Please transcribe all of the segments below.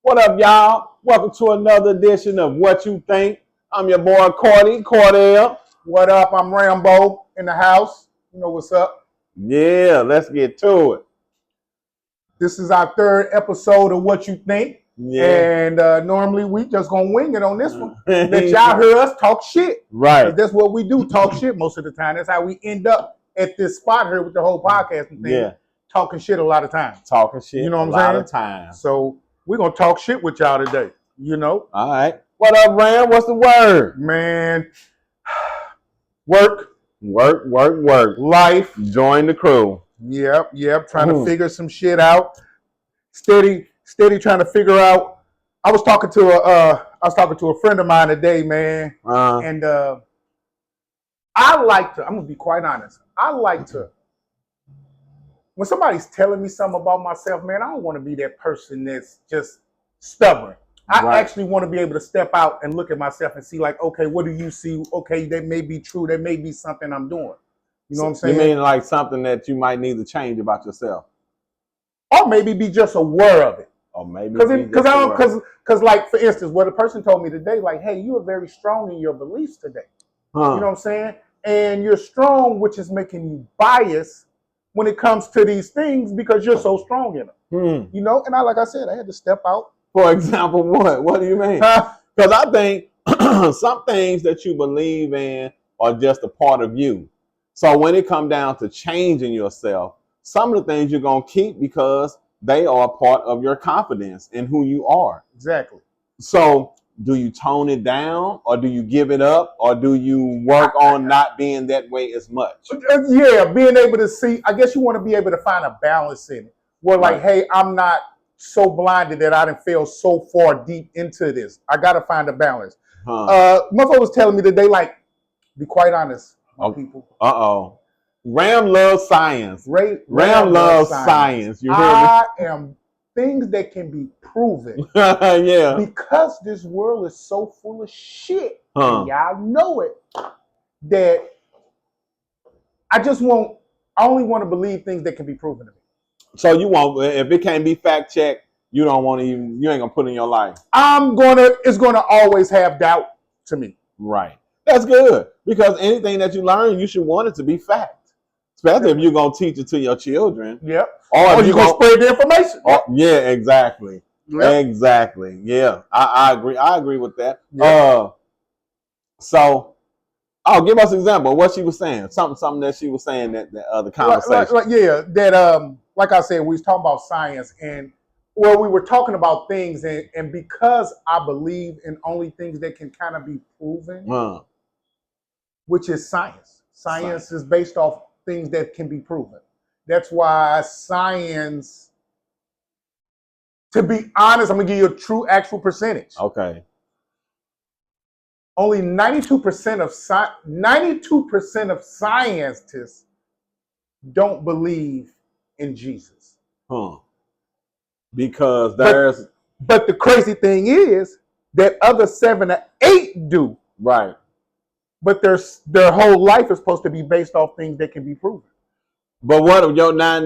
What up, y'all? Welcome to another edition of What You Think. I'm your boy Cordell. What up? I'm Rambo in the house. You know what's up? Yeah, let's get to it. This is our third episode of What You Think. Yeah. And normally we just gonna wing it on this one. Let y'all hear us talk shit. Right. That's what we do, talk shit most of the time. That's how we end up at this spot here with the whole podcast thing. Yeah. Talking shit a lot of times. Talking shit You know what I'm a lot saying? of times. So we're gonna talk shit with y'all today. You know? All right. What up, Ram? What's the word? Man, work. Life. Join the crew. Yep. Trying to figure some shit out. Steady trying to figure out. I was talking to a friend of mine today, man. And I like to, I'm gonna be quite honest. I like to, when somebody's telling me something about myself, man, I don't want to be that person that's just stubborn. I actually want to be able to step out and look at myself and see, like, okay, what do you see? Okay, that may be true. That may be something I'm doing. You know what I'm saying? You mean like something that you might need to change about yourself? Or maybe be just aware of it. Or maybe because like, for instance, what a person told me today, like, hey, you are very strong in your beliefs today. You know what I'm saying? And you're strong, which is making you biased when it comes to these things because you're so strong in them. You know, and like I said, I had to step out. For example, what? What do you mean? Because I think some things that you believe in are just a part of you. So when it comes down to changing yourself, some of the things you're going to keep because they are part of your confidence in who you are. Exactly. So do you tone it down or do you give it up or do you work on not being that way as much? Yeah, being able to see, I guess you want to be able to find a balance in it. Where like, hey, I'm not so blinded that I didn't feel so far deep into this. I got to find a balance. Motherfucker was telling me today, like, be quite honest, people. Ram loves science. Ram loves science. You hear me? I am things that can be proven. Yeah. Because this world is so full of shit, and y'all know it, that I only want to believe things that can be proven to me. So you won't, if it can't be fact checked, you don't want to even, you ain't gonna put it in your life. It's gonna always have doubt to me. Right. That's good. Because anything that you learn, you should want it to be fact. Especially if you're gonna teach it to your children. Yep. Or you're gonna spread the information. Yeah, exactly. Yep. Exactly. Yeah. I agree. I agree with that. Yep. Give us an example of what she was saying. Something that she was saying that the conversation. Like I said, we was talking about science and we were talking about things and because I believe in only things that can kind of be proven, which is science. Science is based off things that can be proven. That's why science, to be honest, I'm gonna give you a true actual percentage. Okay. Only 92% of scientists don't believe in Jesus. Because but the crazy thing is that other 7 or 8 do. Right. But their whole life is supposed to be based off things that can be proven. But what your guy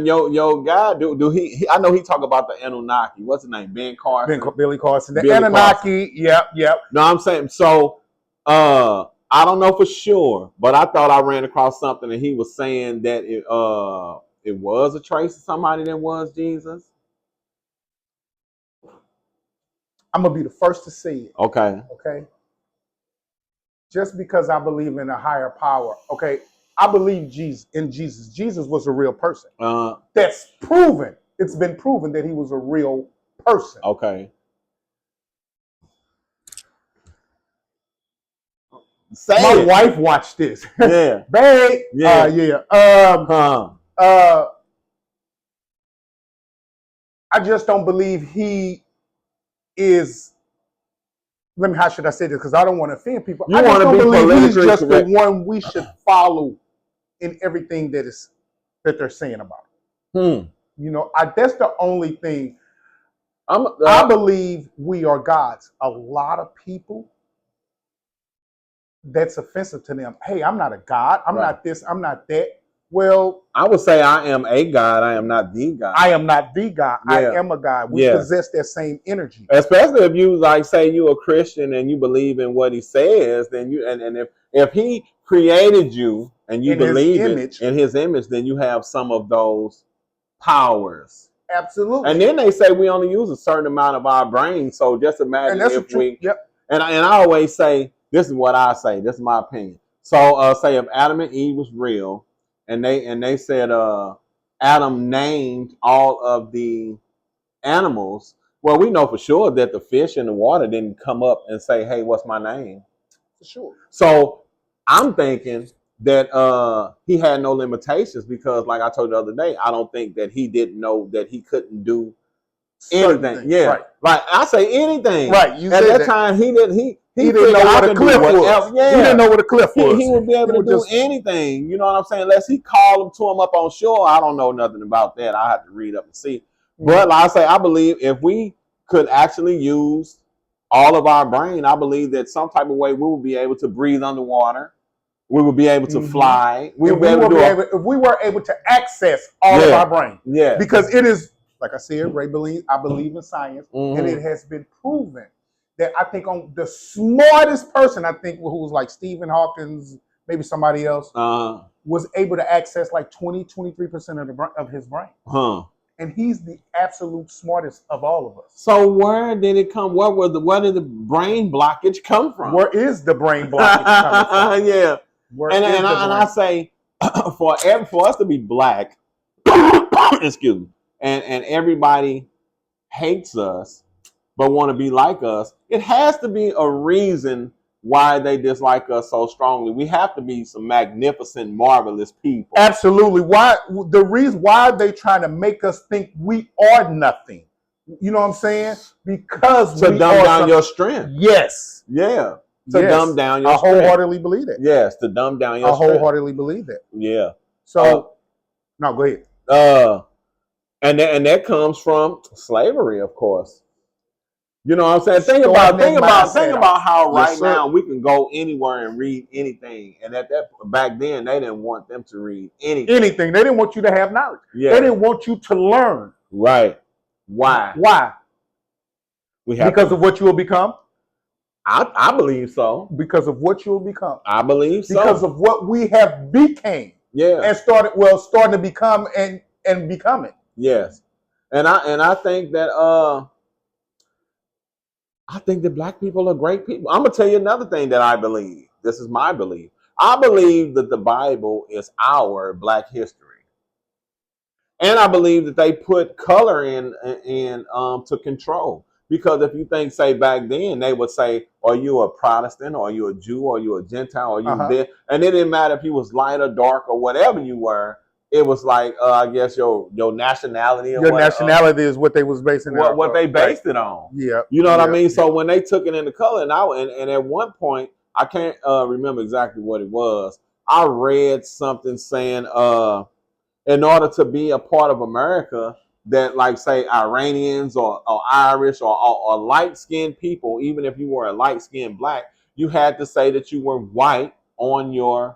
do he I know he talk about the Anunnaki. What's his name? Billy Carson. The Anunnaki. Yep. No, I'm saying so. I don't know for sure, but I thought I ran across something and he was saying that it was a trace of somebody that was Jesus. I'm gonna be the first to say it. Okay. Just because I believe in a higher power, okay. I believe in Jesus. Jesus was a real person. That's proven. It's been proven that he was a real person. Okay. My wife watched this. Yeah. Babe. Yeah. I just don't believe he is. How should I say this? Because I don't want to offend people. I just don't believe he's just the one we should follow in everything that they're saying about him. You know, that's the only thing. I believe we are gods. A lot of people, that's offensive to them. Hey, I'm not a god. I'm not this. I'm not that. Well, I would say I am a God. I am not the God. I am not the God. Yeah. I am a God. We possess that same energy. Especially if you like say you're a Christian and you believe in what he says, then you and if he created you and you believe in his image, then you have some of those powers. Absolutely. And then they say we only use a certain amount of our brain. So just imagine if we and I always say, this is what I say, this is my opinion. So say if Adam and Eve was real, and they said Adam named all of the animals. Well, we know for sure that the fish in the water didn't come up and say, "Hey, what's my name?" For sure. So I'm thinking that he had no limitations because, like I told you the other day, I don't think that he didn't know that he couldn't do anything. Yeah, right. Like I say anything. Right. You at that time, he didn't. He didn't know what a cliff was. Yeah. He didn't know what a cliff was. He would be able to do anything. You know what I'm saying? Unless he called him up on shore. I don't know nothing about that. I have to read up and see. But like I say, I believe if we could actually use all of our brain, I believe that some type of way we will be able to breathe underwater. We will be able to fly. If we were able to access all of our brain. Yeah. Because it is, like I said, I believe in science, and it has been proven that I think on the smartest person, I think who was like Stephen Hawking, maybe somebody else, was able to access like 23% of his brain. And he's the absolute smartest of all of us. So where did it come? Where did the brain blockage come from? Where is the brain blockage coming from? Yeah. And I say, for us to be black, excuse me, and everybody hates us, but want to be like us, it has to be a reason why they dislike us so strongly. We have to be some magnificent, marvelous people. Absolutely. The reason why they trying to make us think we are nothing. You know what I'm saying? Because to dumb down your strength. Yes. Yeah. To dumb down your strength. I wholeheartedly believe that. Yes, to dumb down your strength. I wholeheartedly believe that. Yeah. So no, go ahead. And that comes from slavery, of course. You know what I'm saying? Think about how now we can go anywhere and read anything. And back then they didn't want them to read anything. Anything. They didn't want you to have knowledge. Yeah. They didn't want you to learn. Right. Why? Because of what you will become? I believe so. Because of what you will become. I believe so. Because of what we have became. Yeah. And starting to become and becoming. Yes. And I think that black people are great people. I'm going to tell you another thing that I believe. This is my belief. I believe that the Bible is our black history. And I believe that they put color in to control. Because if you think, say, back then, they would say, are you a Protestant? Or are you a Jew? Or are you a Gentile? Or are you this? And it didn't matter if you was light or dark or whatever you were. It was like, I guess your nationality. Your nationality is what they was basing it on. What they based it on. Yeah. You know what I mean? So when they took it into color, and at one point, I can't remember exactly what it was. I read something saying, in order to be a part of America, that like say Iranians or Irish or light-skinned people, even if you were a light-skinned black, you had to say that you were white on your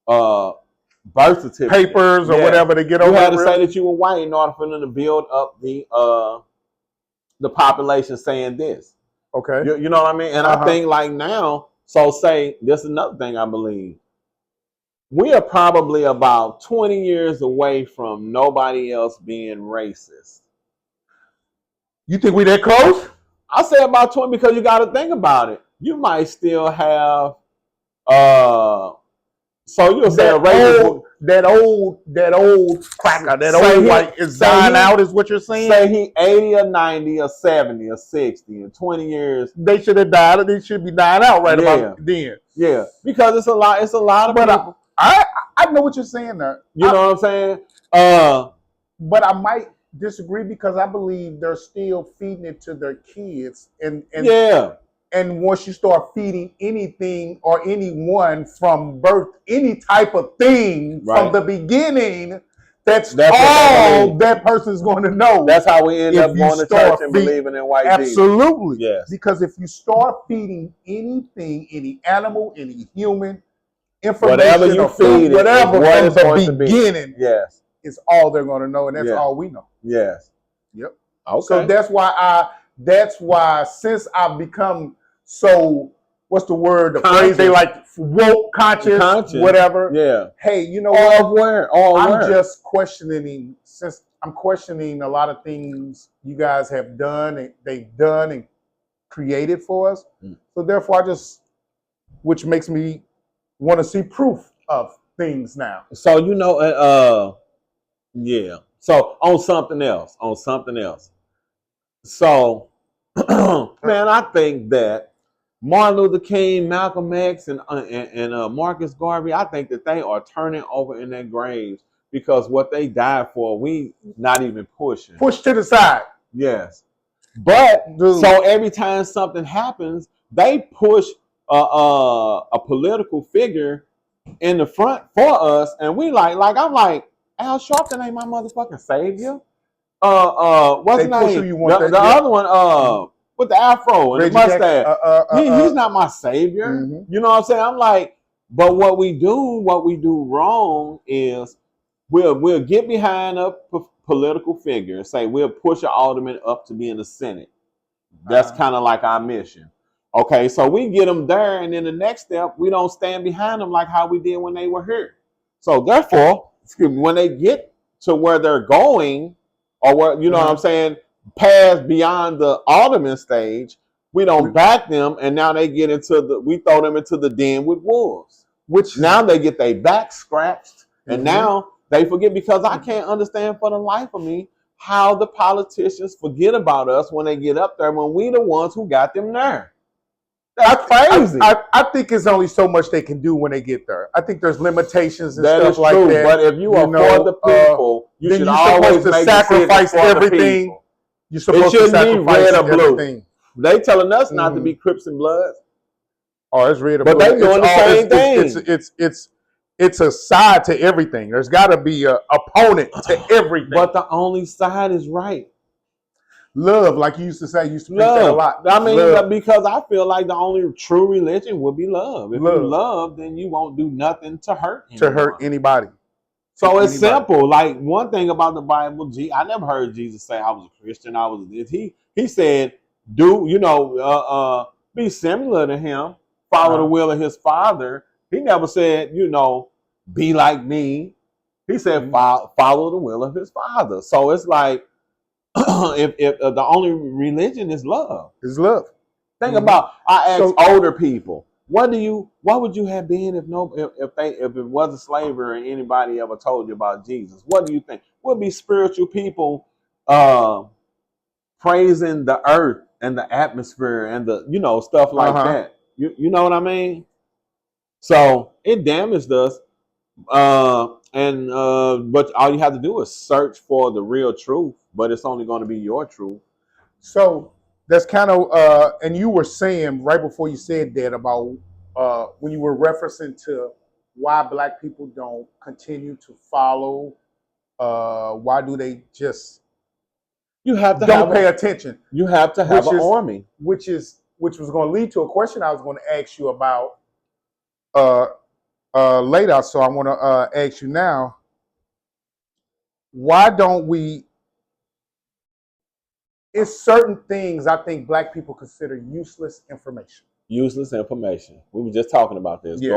birth certificate, papers or whatever to get over. You had to say that you were white in order for them to build up the population saying this. Okay. You know what I mean? And I think like now, so say this is another thing I believe. We are probably about 20 years away from nobody else being racist. You think we that close? I say about 20 because you got to think about it. You might still have, so you'll say that old cracker, that old white is dying out, is what you're saying? Say he 80 or 90 or 70 or 60 in 20 years. They should have died. They should be dying out about then. Yeah, because it's a lot of people. I know what you're saying there. You know what I'm saying? But I might disagree because I believe they're still feeding it to their kids. And once you start feeding anything or anyone from birth, any type of thing from the beginning, that's all that person's going to know. That's how we end up going to church and believing in white Jesus. Absolutely. Yes. Because if you start feeding anything, any animal, any human, information, whatever you feed it, whatever what it's from going the to be. beginning, Yes, is all they're going to know, and that's all we know. Yes. Yep. Okay. So that's why since I've become so, what's the word? The phrase they like, woke, conscious, whatever. Yeah. Hey, you know what? I'm just questioning, since I'm questioning a lot of things you guys have done and they've done and created for us. So therefore which makes me want to see proof of things now. So, yeah. So on something else. So, man, I think that Martin Luther King, Malcolm X, and Marcus Garvey, I think that they are turning over in their graves because what they died for, we not even pushing. Push to the side. Yes. But so every time something happens, they push a political figure in the front for us, and we I'm like, Al Sharpton ain't my motherfucking savior. What's his name? The other one, with the afro and the mustache. He's not my savior. Mm-hmm. You know what I'm saying? I'm like, but what we do wrong is we'll get behind a political figure and say we'll push an alderman up to be in the Senate. That's kind of like our mission. Okay, so we get them there, and then the next step, we don't stand behind them like how we did when they were here. So therefore, when they get to where they're going, or where, what I'm saying, past beyond the alderman stage, we don't back them, and now they get we throw them into the den with wolves. Which now they get their back scratched, and now they forget, because I can't understand for the life of me how the politicians forget about us when they get up there, when we the ones who got them there. That's crazy. I think it's only so much they can do when they get there. I think there's limitations and stuff like that. But if you are for the people, you should always sacrifice everything. You're supposed to sacrifice everything. They telling us not to be Crips and Bloods. Oh, it's red or blue. But they doing the same thing. It's a side to everything. There's got to be an opponent to everything. But the only side is right. Love, like you used to say, preach that a lot. I mean, because I feel like the only true religion would be love. If you love, then you won't do nothing to hurt anyone. To hurt anybody. So it's simple. Like, one thing about the Bible, I never heard Jesus say I was a Christian. He said, be similar to him, follow the will of his Father. He never said, be like me. He said, follow the will of his Father. So it's like, if the only religion is love. Is love. Think about, I ask older people, what would you have been if it wasn't slavery and anybody ever told you about Jesus? What do you think? We'll be spiritual people praising the earth and the atmosphere and the stuff like that. You know what I mean? So it damaged us. But all you have to do is search for the real truth, but it's only going to be your truth. So that's kind of and you were saying right before you said that about when you were referencing to why Black people don't continue to follow, why do they just don't pay attention? You have to have an army, which was going to lead to a question I was going to ask you about later. So I want to ask you now, why don't we? It's certain things I think Black people consider useless information. Useless information. We were just talking about this. Yes.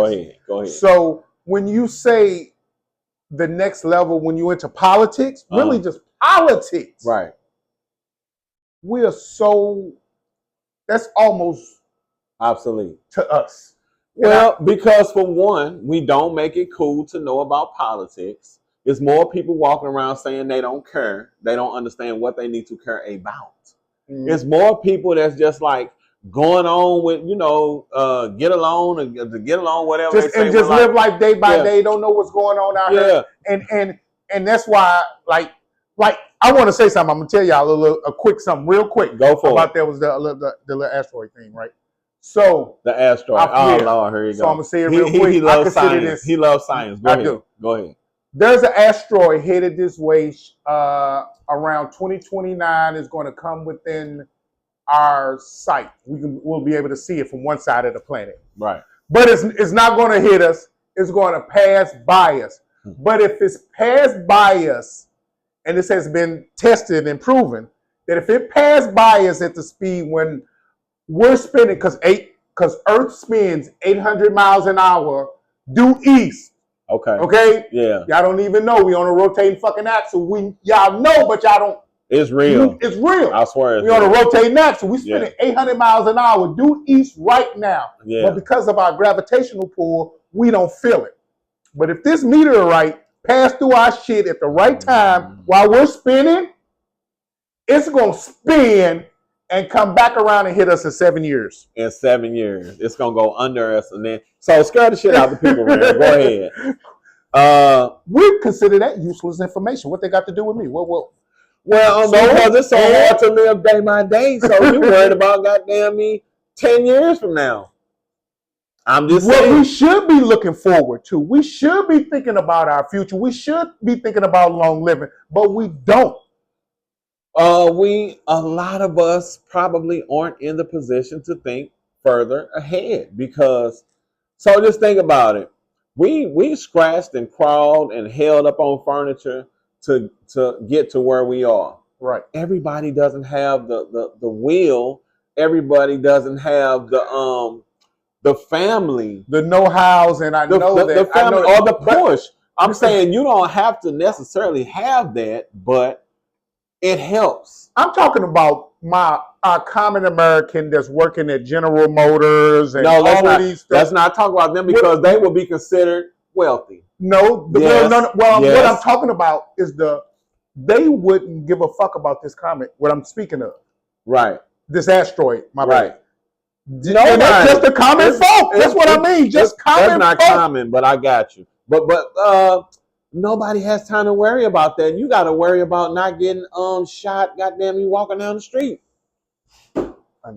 Go ahead. So when you say the next level, when you into politics, really just politics, right? We are that's almost obsolete to us. Well, because for one, we don't make it cool to know about politics. There's more people walking around saying they don't care. They don't understand what they need to care about. Mm. It's more people that's just like going on with, get along, whatever. Just live life day by day. Don't know what's going on out here. And that's why, like I want to say something. I'm gonna tell y'all a quick something, real quick. Go for about it. That was the little asteroid thing, right? So the asteroid. Lord, here you go. So I'm gonna say it real quick. He loves science. He loves science. Go ahead. There's an asteroid headed this way around 2029. Is going to come within our sight. We'll be able to see it from one side of the planet. Right. But it's not going to hit us. it's going to pass by us. But if it's passed by us, and this has been tested and proven, that if it passed by us at the speed when we're spinning, because Earth spins 800 miles an hour due east. Okay? Yeah. Y'all don't even know. We on a rotating fucking axle. Y'all know, but y'all don't. It's real. It's real. I swear we on a rotating axle. We spinning 800 miles an hour due east right now. Yeah. But because of our gravitational pull, we don't feel it. But if this meteorite passed through our shit at the right time while we're spinning, it's going to spin and come back around and hit us in 7 years. In 7 years. It's going to go under us. And then, so scare the shit out of the people, man. Go ahead. We consider that useless information. What they got to do with me? Well, because it's so hard to live day by day. So you worried about goddamn me 10 years from now. I'm just saying. What we should be looking forward to. We should be thinking about our future. We should be thinking about long living, but we don't. A lot of us probably aren't in the position to think further ahead because, so just think about it. We scratched and crawled and held up on furniture to get to where we are. Right. Everybody doesn't have the will. Everybody doesn't have the family, the know-hows, and the family or the push. I'm saying you don't have to necessarily have that, but it helps. I'm talking about our common American that's working at General Motors and all of these stuff. Let's not talk about them because they will be considered wealthy. No. What I'm talking about is they wouldn't give a fuck about this comet. What I'm speaking of, right? This asteroid, my right. No, that's just the common folk. That's what I mean. Just common. That's not common, but I got you. But nobody has time to worry about that. You got to worry about not getting shot. Goddamn, you walking down the street.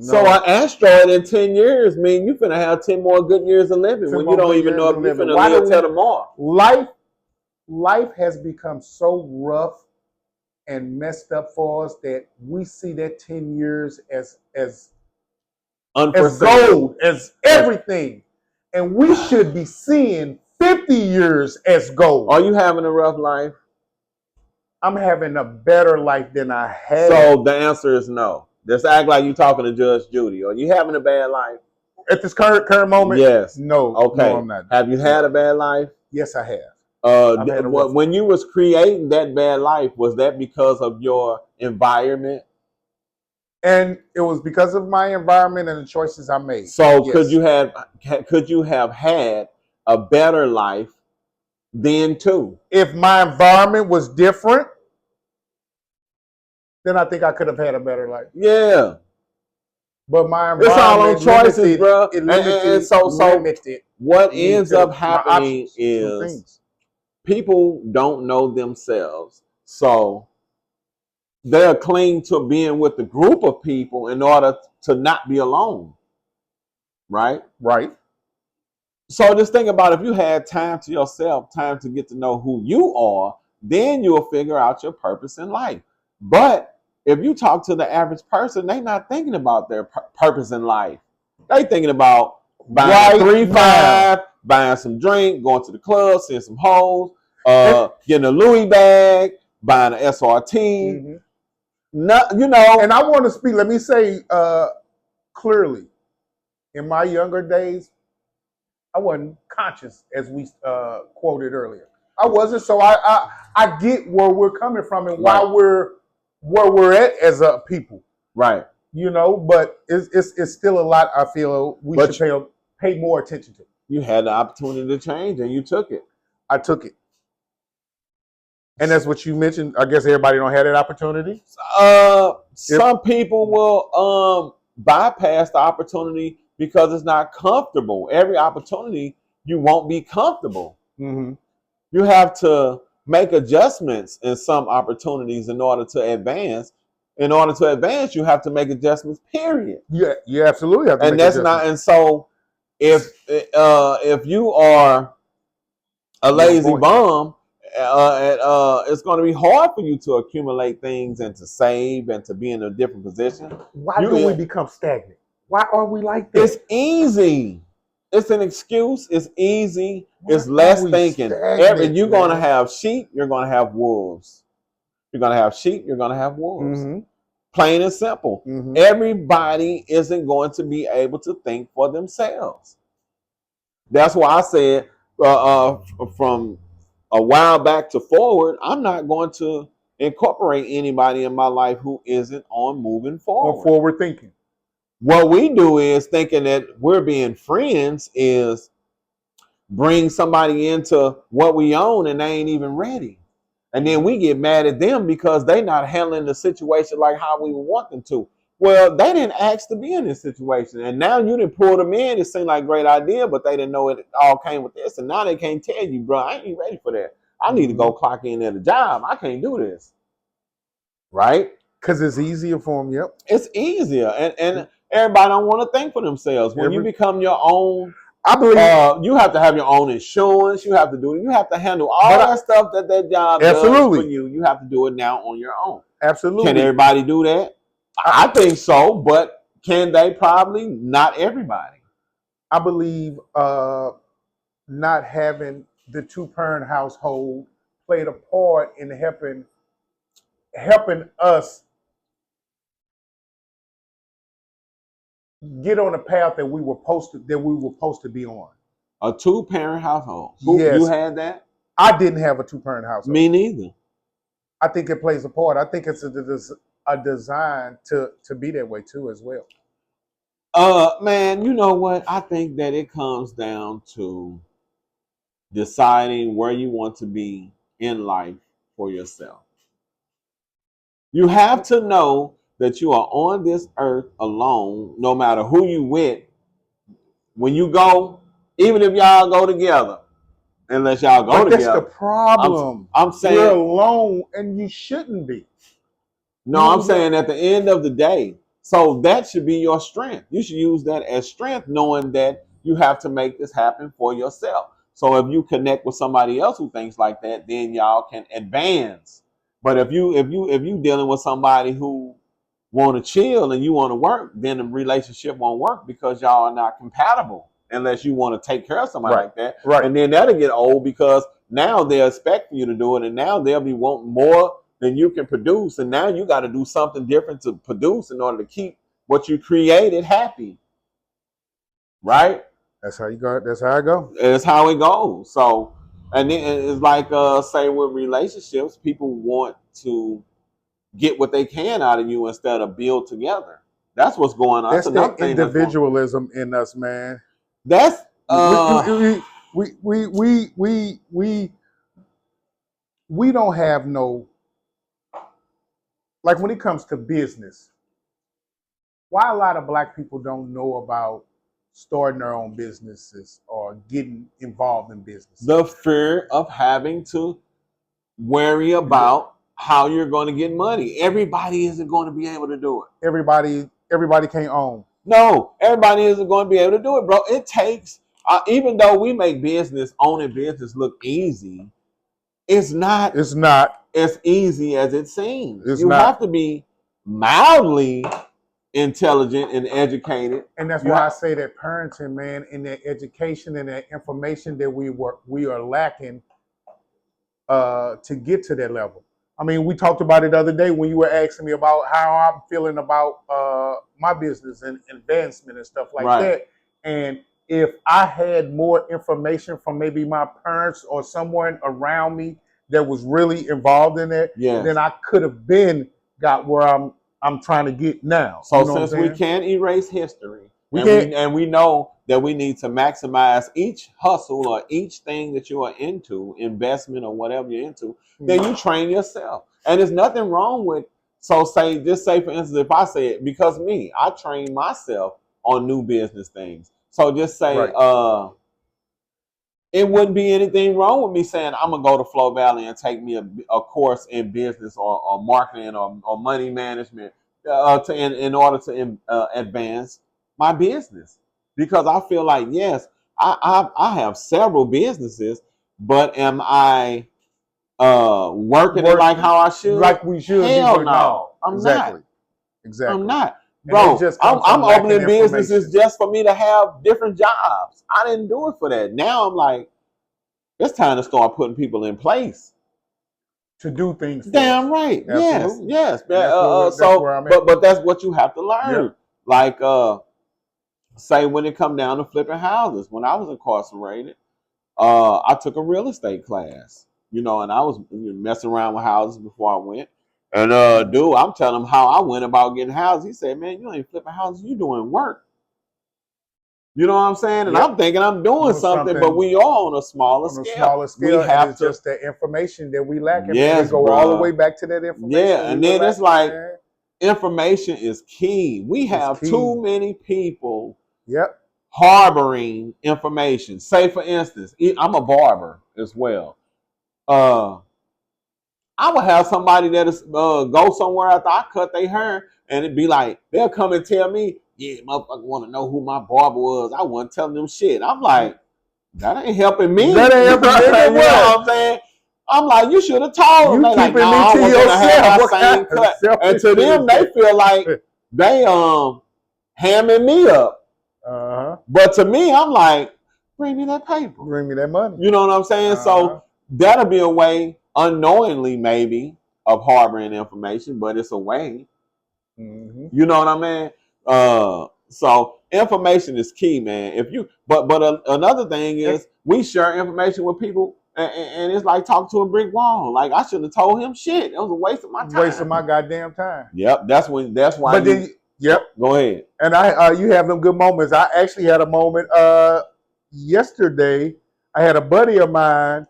So an asteroid in 10 years mean you finna have 10 more good years of living when you don't even know if you're finna live till tomorrow. Life has become so rough and messed up for us that we see that 10 years as gold, as everything. And we should be seeing 50 years as gold. Are you having a rough life? I'm having a better life than I had. So the answer is no. Just act like you're talking to Judge Judy. Are you having a bad life? At this current moment? Yes. No. Okay. No, I'm not. Have you had a bad life? Yes, I have. When you was creating that bad life, was that because of your environment? And it was because of my environment and the choices I made. So yes. Could you have had a better life then too? If my environment was different, then I think I could have had a better life. Yeah. But my environment, it's all on choices, bro. And so what ends up happening is people don't know themselves. So they'll cling to being with the group of people in order to not be alone. Right? Right. So just think about if you had time to yourself, time to get to know who you are, then you'll figure out your purpose in life. But if you talk to the average person, they're not thinking about their purpose in life. They're thinking about buying 3-5, buying some drink, going to the club, seeing some hoes, getting a Louis bag, buying an SRT. Mm-hmm. And I want to speak, let me say clearly, in my younger days, I wasn't conscious, as we quoted earlier. I wasn't, so I get where we're coming from and why we're where we're at as a people. Right. But it's still a lot I feel we should pay more attention to. You had the opportunity to change and you took it. I took it. And that's what you mentioned. I guess everybody don't have that opportunity. Some people will bypass the opportunity because it's not comfortable. Every opportunity, you won't be comfortable. Mm-hmm. You have to make adjustments in some opportunities in order to advance. In order to advance, you have to make adjustments, period. Yeah, you absolutely have to make adjustments. And so if you are a lazy bum, it's going to be hard for you to accumulate things and to save and to be in a different position. Why do we become stagnant? Why are we like this? It's easy. It's an excuse. It's easy. It's less thinking. You're going to have sheep. You're going to have wolves. You're going to have sheep. You're going to have wolves. Mm-hmm. Plain and simple. Mm-hmm. Everybody isn't going to be able to think for themselves. That's why I said from a while back to forward, I'm not going to incorporate anybody in my life who isn't on moving forward. Or forward thinking. What we do is thinking that we're being friends is bring somebody into what we own and they ain't even ready. And then we get mad at them because they're not handling the situation like how we want them to. Well, they didn't ask to be in this situation. And now you didn't pull them in. It seemed like a great idea, but they didn't know it all came with this. And now they can't tell you, bro, I ain't ready for that. I need to go clock in at a job. I can't do this. Right? Because it's easier for them, yep. It's easier. And everybody don't want to think for themselves. When you become your own, I believe you have to have your own insurance. You have to handle all that stuff that job does for you. You have to do it now on your own. Absolutely. Can everybody do that? I think so, but can they? Probably not everybody. I believe not having the two-parent household played a part in helping us get on the path that we were supposed to be on. A two-parent household. Yes. You had that? I didn't have a two-parent household. Me neither. I think it plays a part. I think it's a design to be that way too as well. Man, you know what? I think that it comes down to deciding where you want to be in life for yourself. You have to know that you are on this earth alone, no matter who you with. When you go, even if y'all go together, unless y'all go together. That's the problem. I'm saying you're alone and you shouldn't be. No, I'm saying at the end of the day. So that should be your strength. You should use that as strength, knowing that you have to make this happen for yourself. So if you connect with somebody else who thinks like that, then y'all can advance. But if you dealing with somebody who want to chill and you want to work, then the relationship won't work because y'all are not compatible unless you want to take care of somebody like that. Right. And then that'll get old because now they're expecting you to do it, and now they'll be wanting more than you can produce, and now you got to do something different to produce in order to keep what you created happy. Right? That's how you go. That's how I go. That's how it goes. So, and then it's like say with relationships, people want to get what they can out of you instead of build together. That's what's going on. That's the individualism in us, man. That's we don't have no. Like when it comes to business, why a lot of black people don't know about starting their own businesses or getting involved in business? The fear of having to worry about how you're going to get money. Everybody isn't going to be able to do it. Everybody can't own. No, everybody isn't going to be able to do it, bro. It takes, even though we make owning business look easy, it's not as easy as it seems. You have to be mildly intelligent and educated. And that's why I say that parenting, man, and that education and that information that we are lacking to get to that level. I mean, we talked about it the other day when you were asking me about how I'm feeling about my business and advancement and stuff like that. And if I had more information from maybe my parents or someone around me that was really involved in it, then I could have got where I'm trying to get now. So since we can't erase history, we know that we need to maximize each hustle or each thing that you are into, investment or whatever you're into, then you train yourself. And there's nothing wrong with, just say for instance, if I say it, because I train myself on new business things. So just say, it wouldn't be anything wrong with me saying I'm gonna go to Flow Valley and take me a course in business or marketing or money management in order to advance my business, because I feel like yes, I have several businesses, but am I working it like how I should? Like we should? Hell no, I'm exactly. not. I'm not. Bro, I'm opening businesses just for me to have different jobs. I didn't do it for that. Now I'm like, it's time to start putting people in place to do things. Damn right. Absolutely. Yes. So, but that's what you have to learn. Yeah. Like, say when it come down to flipping houses. When I was incarcerated, I took a real estate class. You know, and I was messing around with houses before I went. And dude, I'm telling him how I went about getting houses. He said, "Man, you ain't flipping houses. You doing work." You know what I'm saying? And I'm thinking I'm doing something, but we are on a smaller scale. We have to, just the information that we lack. And we go all the way back to that information. Yeah, and then it's like information is key. We have too many people harboring information. Say, for instance, I'm a barber as well. I would have somebody that go somewhere after I cut their hair, and it'd be like, they'll come and tell me, yeah, motherfucker want to know who my barber was. I wasn't telling them shit. I'm like, that ain't helping me. That ain't helping me. You know what I'm saying? I'm like, you should have told them. You keeping like, no, me to yourself. My same cut. And to them, they feel like they hamming me up. But to me, I'm like, bring me that paper. Bring me that money. You know what I'm saying? So that'll be a way, unknowingly maybe, of harboring information, but it's a way. You know what I mean? So information is key, man. If you, but another thing is we share information with people, and it's like talking to a brick wall. Like, I shouldn't have told him shit. It was a waste of my time. Waste of my goddamn time. Yep, that's why. But then, go ahead. And you have them good moments. I actually had a moment yesterday. I had a buddy of mine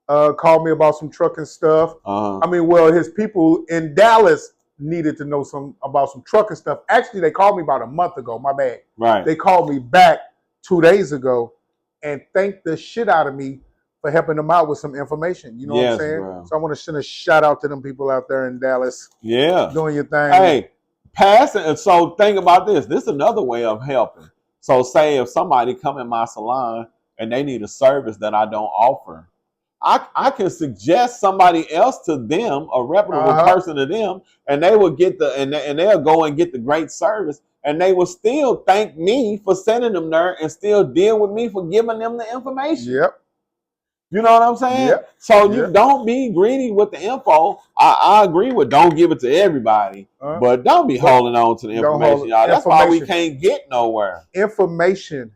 call me about some trucking stuff. I mean, well, his people in Dallas needed to know about some trucking stuff. Actually, they called me about a month ago. My bad. Right. They called me back 2 days ago and thanked the shit out of me for helping them out with some information. You know what I'm saying? Bro. So I want to send a shout out to them people out there in Dallas. Yeah. Doing your thing. Hey, passing. So think about this. This is another way of helping. So say if somebody come in my salon and they need a service that I don't offer, I can suggest somebody else to them, a reputable person to them, and they will get and they'll go and get the great service, and they will still thank me for sending them there and still deal with me for giving them the information. Yep. You know what I'm saying? Yep. So you don't be greedy with the info. I agree with don't give it to everybody, but don't be holding on to the information, y'all. That's why we can't get nowhere. Information,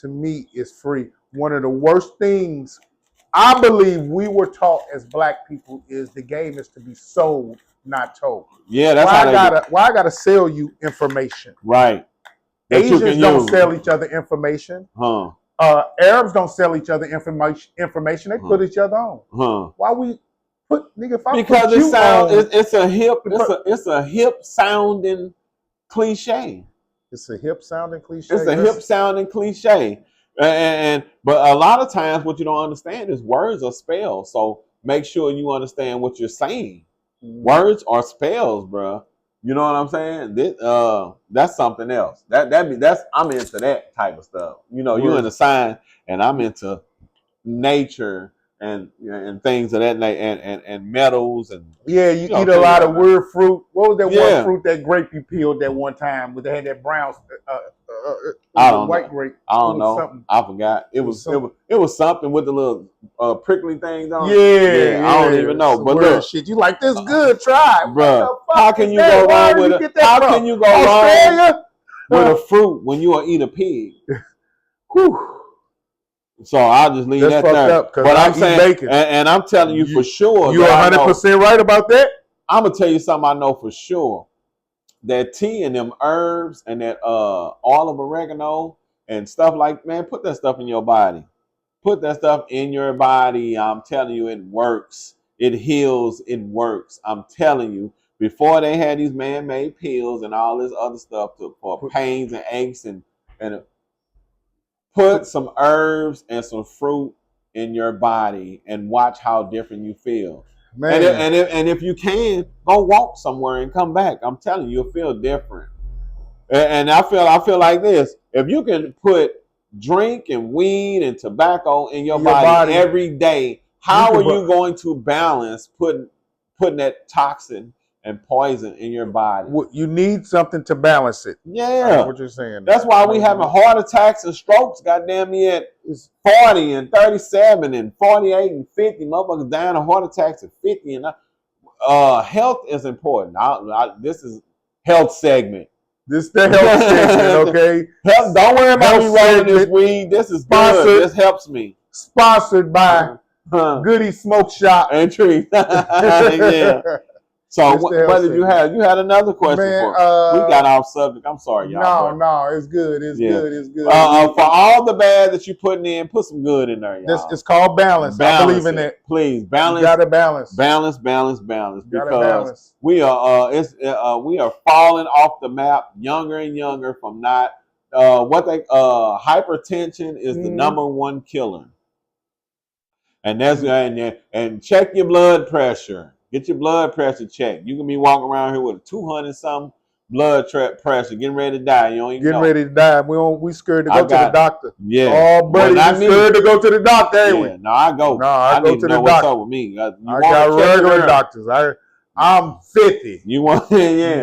to me, is free. One of the worst things I believe we were taught as Black people is the game is to be sold, not told. Yeah, that's why I gotta sell you information. Right. Asians don't sell each other information. Arabs don't sell each other information. They put each other on. Why we put nigga? Because it's a hip sounding cliche. It's a hip sounding cliche. It's a hip sounding cliche. But a lot of times what you don't understand is words are spells. So make sure you understand what you're saying. Words are spells, bro. You know what I'm saying? That's something else. I'm into that type of stuff. You know, you're into science and I'm into nature and things of that and metals and you eat a lot of weird fruit. What was that one fruit that grape you peeled that one time where they had that brown white grape? I don't know. Something. I forgot. It was something with the little prickly things on. Yeah, I don't even know. But look, shit, you like this good? Try, bro. How can you go wrong with it? How can you go wrong with a fruit when you eat a pig? Whew. So I'll just leave that there. But I'm saying, and I'm telling you for sure. You're 100% right about that. I'm gonna tell you something I know for sure. That tea and them herbs and that olive oregano and stuff man, put that stuff in your body. Put that stuff in your body. I'm telling you, it works. It heals. It works. I'm telling you. Before they had these man-made pills and all this other stuff for pains and aches and put some herbs and some fruit in your body and watch how different you feel. Man. And if you can, go walk somewhere and come back. I'm telling you, you'll feel different. And I feel like this. If you can put drink and weed and tobacco in your body every day, how are you going to balance putting that toxin and poison in your body. You need something to balance it. Yeah. What you're saying. That's why we having heart attacks and strokes, goddamn me, at 40 and 37 and 48 and 50. Motherfuckers dying of heart attacks at 50. And health is important. This is health segment. This the health segment, okay? Don't worry about me rolling this weed. This is good. This helps me. Sponsored by Goody Smoke Shop and Tree. Yeah. So what did you have? You had another question for me. We got off subject. I'm sorry, y'all. No, it's good. It's good. It's good. For all the bad that you putting in, put some good in there, y'all. It's called balance. I believe in it. Please, balance. You gotta balance. Balance. Because we are falling off the map, younger and younger from not hypertension is the number one killer. And that's and check your blood pressure. Get your blood pressure checked. You can be walking around here with a 200-something blood pressure, getting ready to die. You don't even know. Ready to die. We scared to go to the doctor. Yeah. Oh, buddy, we scared to go to the doctor, ain't we? No, I go. No, I go to the doctor. What's up with me? I got regular doctors. I'm 50. You want, yeah.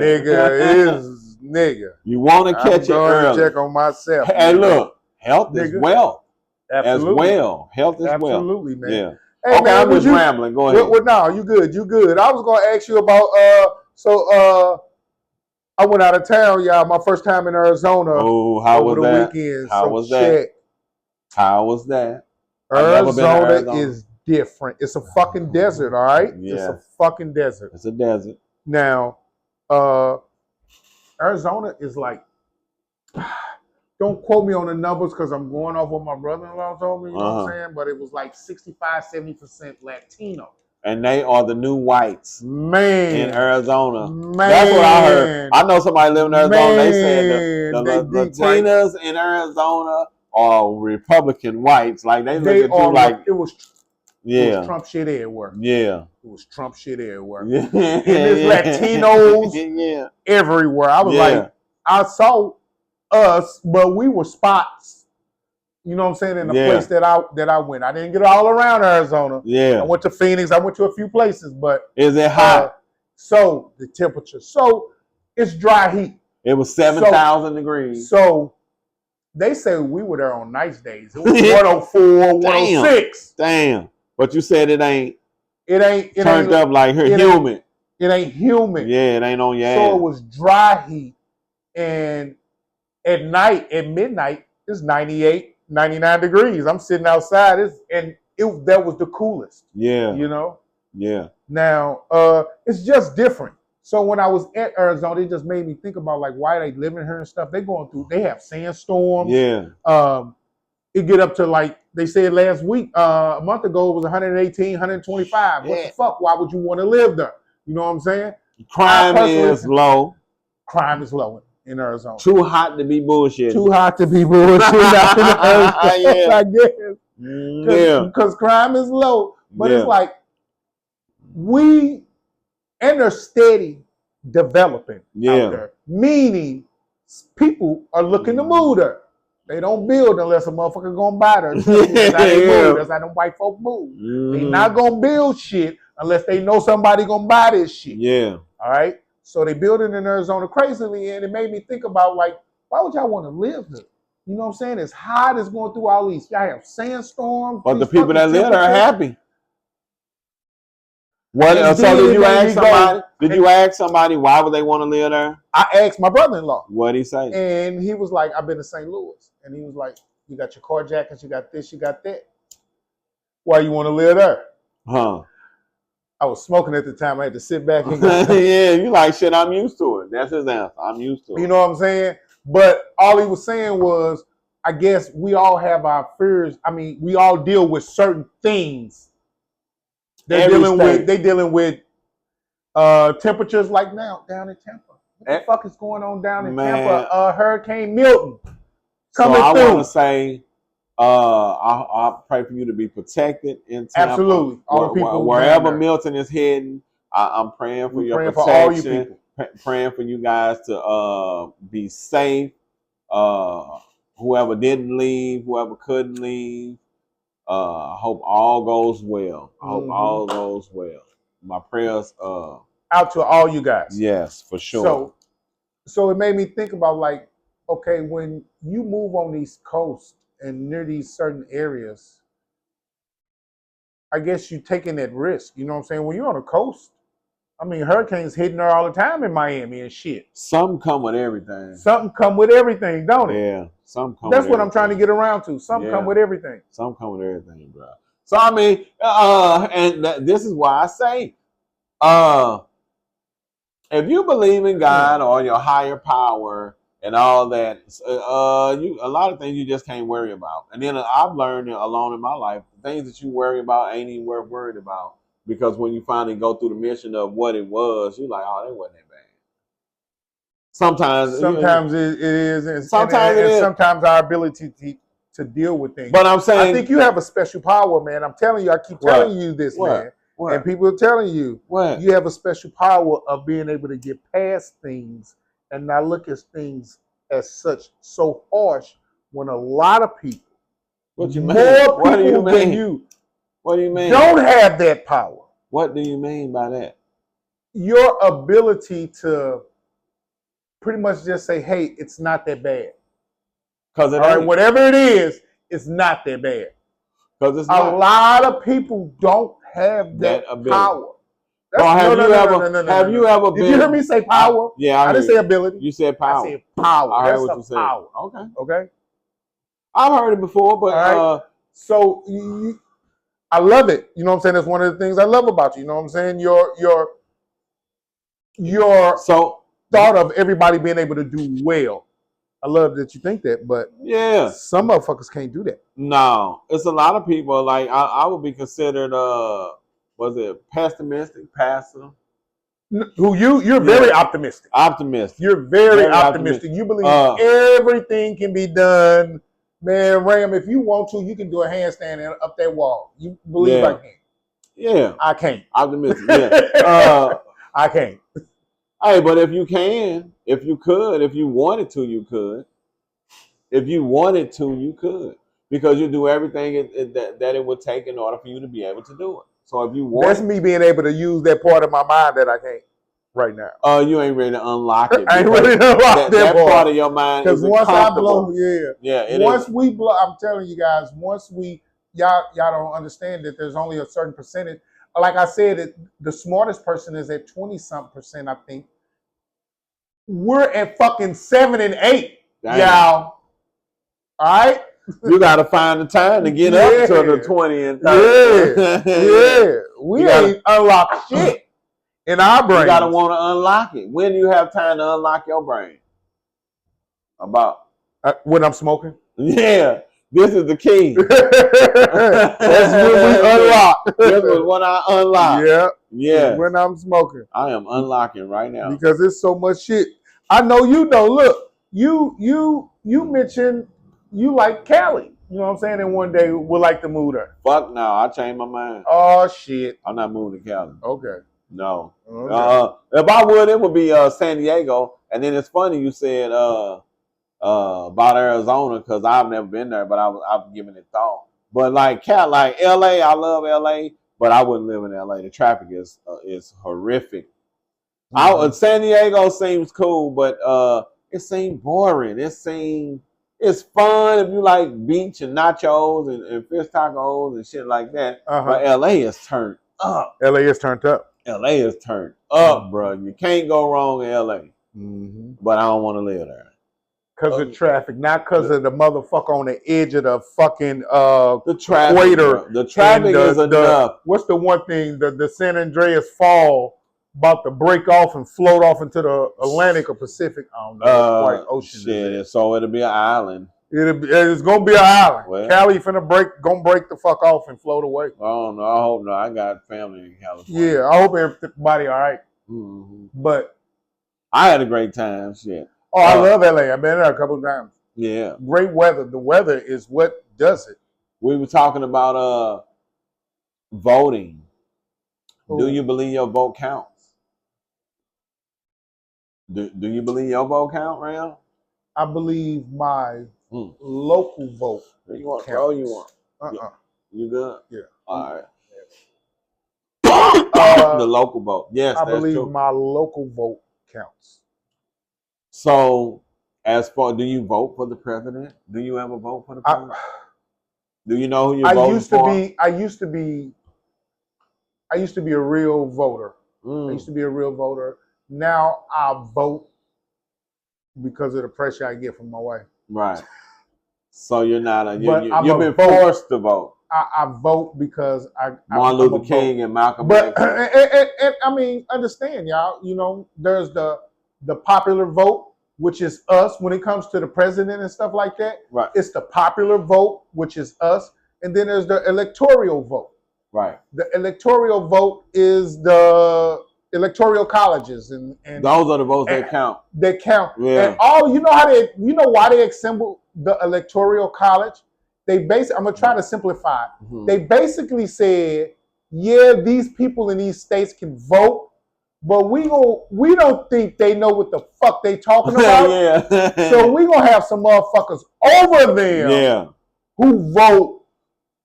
Nigga. You want to catch it early. Check on myself. Hey, look, health is wealth. Absolutely. As well. Health is wealth. Absolutely, man. Yeah. Hey, okay, man, I'm just rambling. Go ahead. Well, no, you good. I was going to ask you about, I went out of town, y'all, my first time in Arizona. Oh, how was that? Weekend, how was that? How was that? Arizona is different. It's a fucking desert, all right? Yeah. It's a fucking desert. It's a desert. Now, Arizona is like, don't quote me on the numbers because I'm going off what my brother-in-law told me, you know what I'm saying? But it was like 65-70% Latino. And they are the new whites, man, in Arizona. Man. That's what I heard. I know somebody living in Arizona. They said the Latinas in Arizona are Republican whites. Like they look at you like it was Trump shit everywhere. Yeah, it was Trump shit everywhere. Yeah, and there's Latinos everywhere. I was like, I saw us, but we were spots. You know what I'm saying? In the place that I went. I didn't get all around Arizona. Yeah. I went to Phoenix. I went to a few places, but is it hot? So the temperature. So it's dry heat. It was 7,000 degrees. So they say we were there on nice days. It was 104, 106. Damn. But you said it ain't turned up like humid. It ain't humid. Yeah, it ain't on your ass. So it was dry heat. And at midnight, it's 98. 99 degrees. I'm sitting outside. That was the coolest. Yeah. You know? Yeah. Now, it's just different. So when I was at Arizona, it just made me think about like why they living here and stuff. They have sandstorms. Yeah. It get up to like they said last week, a month ago, it was 118, 125. What the fuck? Why would you want to live there? You know what I'm saying? Crime is low. Crime is low in Arizona. Too hot to be bullshit. Too hot to be bullshit. I guess. Yeah. Because crime is low. But it's like they're steady developing out there. Meaning people are looking to move there. They don't build unless a motherfucker gonna buy there. That's how them white folk move. They not gonna build shit unless they know somebody gonna buy this shit. Yeah. All right. So they building in Arizona crazily, and it made me think about like, why would y'all want to live here? You know what I'm saying? It's hot. It's going through all these. Y'all have sandstorms. But the people that live there are happy. What? So did you ask somebody? Did you ask somebody why would they want to live there? I asked my brother-in-law. What'd he say? And he was like, "I've been to St. Louis," and he was like, "You got your car jackets. You got this. You got that. Why you want to live there?" Huh? I was smoking at the time. I had to sit back and yeah, you like shit. I'm used to it. That's his answer. I'm used to it. You know what I'm saying? But all he was saying was, I guess we all have our fears. I mean, we all deal with certain things. They're dealing with temperatures like now down in Tampa. What the fuck is going on down in Tampa? Hurricane Milton coming through. I want to say, I pray for you to be protected in Tampa. Absolutely. All the people wherever Milton is heading, I'm praying for your protection. For all you people. Praying for you guys to be safe. Whoever didn't leave, whoever couldn't leave, I hope all goes well. I hope all goes well. My prayers. out to all you guys. Yes, for sure. So it made me think about like, okay, when you move on these coasts and near these certain areas, I guess you're taking that risk. You know what I'm saying? When you're on the coast, I mean, hurricanes hitting her all the time in Miami and shit. Some come with everything. Something come with everything, don't it? Yeah, some come. That's what I'm trying to get around to. Some come with everything. Some come with everything, bro. So I mean, this is why I say, if you believe in God or your higher power and all that, a lot of things you just can't worry about. And then I've learned along in my life, the things that you worry about ain't even worth worrying about, because when you finally go through the mission of what it was, you're like, oh, that wasn't that bad. Sometimes it is, and sometimes sometimes our ability to deal with things. But I'm saying, I think you have a special power, man. I'm telling you, I keep telling you this, man. And people are telling you, you have a special power of being able to get past things and not look at things as such so harsh, when a lot of people, more people than you, what do you mean? Don't have that power. What do you mean by that? Your ability to pretty much just say, hey, it's not that bad. Because whatever it is, it's not that bad. Because it's a lot of people don't have that power. Have you ever been? Did you hear me say power? I didn't say ability. You said power. I said power. I heard what you said. Power. Okay. I've heard it before, but so I love it. You know what I'm saying? That's one of the things I love about you. You know what I'm saying? Your thought of everybody being able to do well. I love that you think that, but some motherfuckers can't do that. No, it's a lot of people. Like I would be considered pessimistic, passive. You're very optimistic. You're very optimistic. You believe everything can be done. Man, Ram, if you want to, you can do a handstand up that wall. You believe I can? Yeah, I can't. Optimistic. Yeah, I can't. Hey, but if you can, if you could, if you wanted to, you could. If you wanted to, you could, because you do everything that it would take in order for you to be able to do it. So if you want, that's me being able to use that part of my mind that I can't right now. You ain't ready to unlock it. I ain't ready to unlock that part of your mind. Because once I blow, once is. We blow, I'm telling you guys, y'all don't understand that there's only a certain percentage. Like I said, the smartest person is at 20-something%, I think. We're at fucking 7 and 8, y'all. All right? You got to find the time to get up to the 20 and 30. We ain't unlocked shit in our brain. You got to want to unlock it. When do you have time to unlock your brain? When I'm smoking? Yeah. This is the key. That's when we unlock. This is when I unlock. Yeah. When I'm smoking. I am unlocking right now. Because there's so much shit. I know you know. Look, you mentioned you like Cali. You know what I'm saying? And one day we'll like to move there. Fuck no, I changed my mind. Oh shit. I'm not moving to Cali. Okay. No. Okay. If I would, it would be San Diego. And then it's funny you said about Arizona, because I've never been there, but I've given it thought. But like LA, I love LA, but I wouldn't live in LA. The traffic is horrific. San Diego seems cool, but it seems boring. It's fun if you like beach and nachos and fish tacos and shit like that. But LA is turned up. LA is turned up. LA is turned up, bro. You can't go wrong in LA. But I don't want to live there. Because of traffic, not because of the motherfucker on the edge of the fucking the traffic, equator. The traffic is enough. What's the one thing, the San Andreas Fall about to break off and float off into the Atlantic or Pacific? I don't know. Quite ocean. Shit, so it'll be an island. It's gonna be an island. Well, Cali gonna break the fuck off and float away. Oh no, I hope not. I got family in California. Yeah, I hope everybody all right. But I had a great time. Shit. Oh, I love LA. I've been there a couple of times. Yeah. Great weather. The weather is what does it. We were talking about voting. Ooh. Do you believe your vote counts? Do you believe your vote count, Ram? I believe my local vote. You want? Oh, you want? You good? Yeah. All right. The local vote. Yes, I that's believe true. my local vote counts. So, as far, do you vote for the president? Do you ever vote for the president? Do you know who you're voting for? I used to be a real voter. I used to be a real voter. Now I vote because of the pressure I get from my wife. Right. So you're not you've been forced to vote. I vote because Martin Luther King and Malcolm X. But and I mean, understand, y'all. You know, there's the popular vote, which is us when it comes to the president and stuff like that. Right. It's the popular vote, which is us, and then there's the electoral vote. Right. The electoral vote is the electoral colleges, and those are the votes that count. They count. Yeah. And why they assemble the electoral college? I'm gonna try to simplify. Mm-hmm. They basically said, yeah, these people in these states can vote, but we don't think they know what the fuck they talking about. Yeah. So we gonna have some motherfuckers over there. Yeah. Who vote.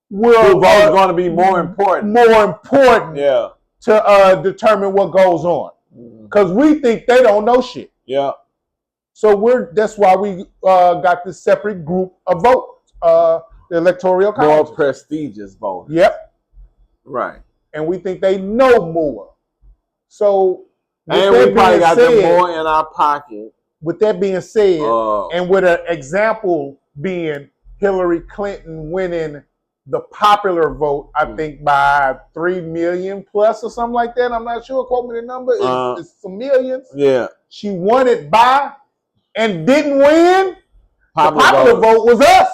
Who vote is going to be more important. More important. Yeah. To determine what goes on, because we think they don't know shit. Yeah. So that's why we got this separate group of votes, the electoral college. More prestigious voters. Yep. Right. And we think they know more. So and we probably got them more in our pocket. With that being said, and with an example being Hillary Clinton winning the popular vote, I think by 3 million plus or something like that. I'm not sure. Quote me the number. It's some millions. Yeah. She won it by and didn't win. The popular vote was us.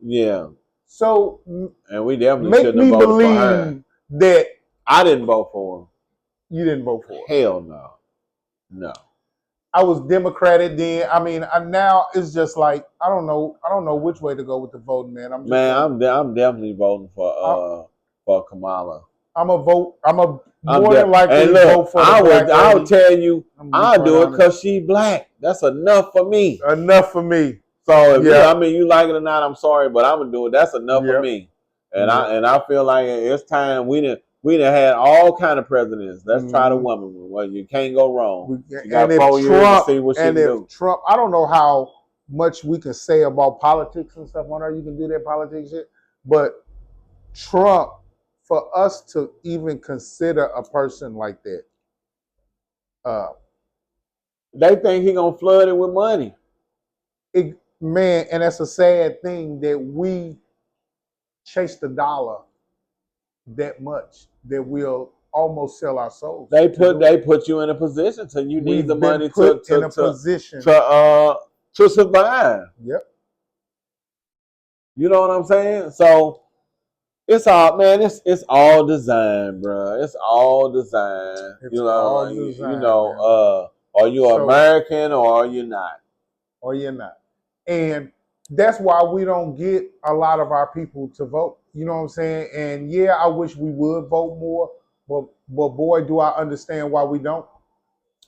Yeah. So and we definitely shouldn't have voted for her. That I didn't vote for her. You didn't vote for her? Hell no. No. I was Democratic then. I mean, now it's just like I don't know which way to go with the voting, man. I'm definitely voting for Kamala. I'm more than likely vote for. I would tell you, I'll do it because she's black. That's enough for me. Enough for me. So you like it or not, I'm sorry, but I'm gonna do it. That's enough for me. And I feel like it's time we done had all kind of presidents. Let's try the woman one. Well, you can't go wrong. You got 4 years to see what she do. Trump, I don't know how much we can say about politics and stuff on her. You can do that politics shit. But Trump, for us to even consider a person like that, they think he gonna flood it with money. Man, and that's a sad thing that we chase the dollar that much that we'll almost sell our souls. They put you in a position so you need the money to survive. Yep. You know what I'm saying? So it's all it's all design, bro. It's all design. Are you American or are you not? Or you're not. And that's why we don't get a lot of our people to vote. You know what I'm saying? And yeah, I wish we would vote more, but boy, do I understand why we don't.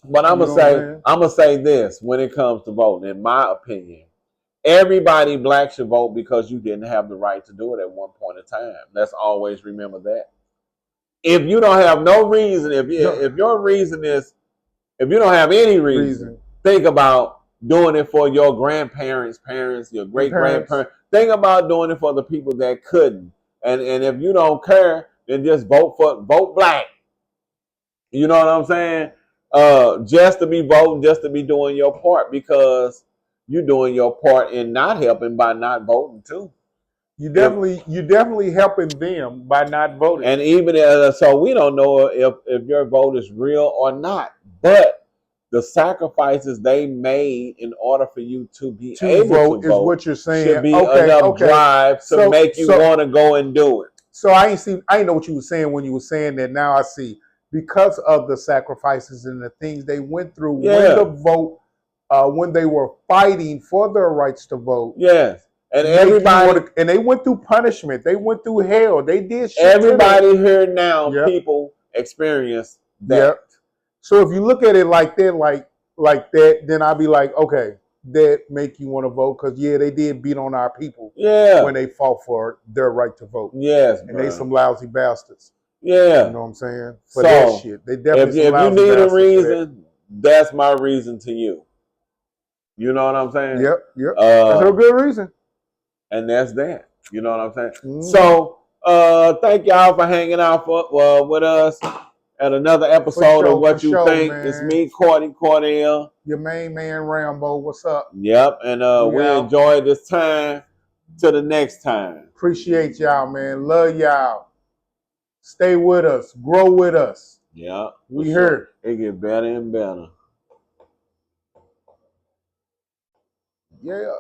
But I'm gonna say this when it comes to voting. In my opinion, everybody black should vote because you didn't have the right to do it at one point in time. Let's always remember that. If you don't have no reason, if your reason is, if you don't have any reason, think about doing it for your grandparents, parents, your great grandparents. Think about doing it for the people that couldn't. And if you don't care, then just vote black. You know what I'm saying? Just to be voting, just to be doing your part, because you're doing your part in not helping by not voting too. You definitely helping them by not voting. And even so, we don't know if your vote is real or not, but the sacrifices they made in order for you to be able to vote is what you're saying. Should be enough drive to make you want to go and do it. So I ain't know what you were saying when you were saying that. Now I see, because of the sacrifices and the things they went through when the vote, when they were fighting for their rights to vote. Yes. And everybody, and they went through punishment. They went through hell. They did shit. Everybody here now, people experience that. Yep. So if you look at it like that, like that, then I'll be like, okay, that make you want to vote because they did beat on our people. Yeah. When they fought for their right to vote. Yes. And they some lousy bastards. Yeah. You know what I'm saying? So For that shit. They definitely if you need a reason, that's my reason to you. You know what I'm saying? Yep. That's a good reason. And that's that. You know what I'm saying? Mm-hmm. So thank y'all for hanging out with us at another episode of What You Think. Man. It's me, Courtney Cordell. Your main man, Rambo. What's up? Yep. And we enjoyed this time. Till the next time. Appreciate y'all, man. Love y'all. Stay with us. Grow with us. Yeah. We here. It get better and better. Yeah.